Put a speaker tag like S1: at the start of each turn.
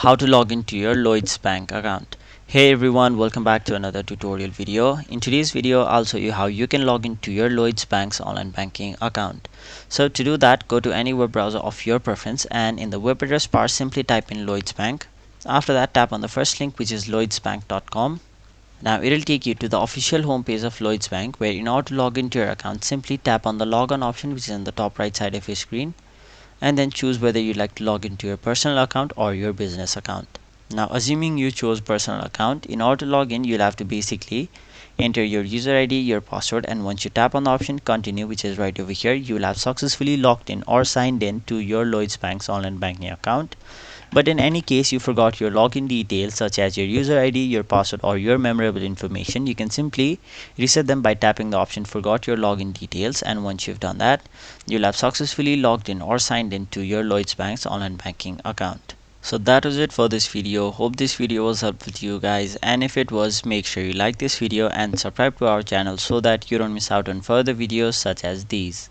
S1: how to log into your Lloyds Bank account. Hey everyone, welcome back to another tutorial video. In today's video, I'll show you how you can log into your Lloyds Bank's online banking account. So to do that, go to any web browser of your preference and in the web address bar, simply type in Lloyds Bank. After that, tap on the first link, which is lloydsbank.com. Now it will take you to the official homepage of Lloyds Bank, where in order to log into your account, simply tap on the log on option, which is in the top right side of your screen, and then choose whether you like to log into your personal account or your business account. Now assuming you chose personal account, in order to log in you'll have to basically enter your user ID, your password, and once you tap on the option continue, which is right over here, you will have successfully logged in or signed in to your Lloyds Bank's online banking account. But in any case you forgot your login details such as your user ID, your password, or your memorable information, you can simply reset them by tapping the option forgot your login details, and once you've done that, you'll have successfully logged in or signed in to your Lloyds Bank's online banking account. So that was it for this video. Hope this video was helpful to you guys, and if it was, make sure you like this video and subscribe to our channel so that you don't miss out on further videos such as these.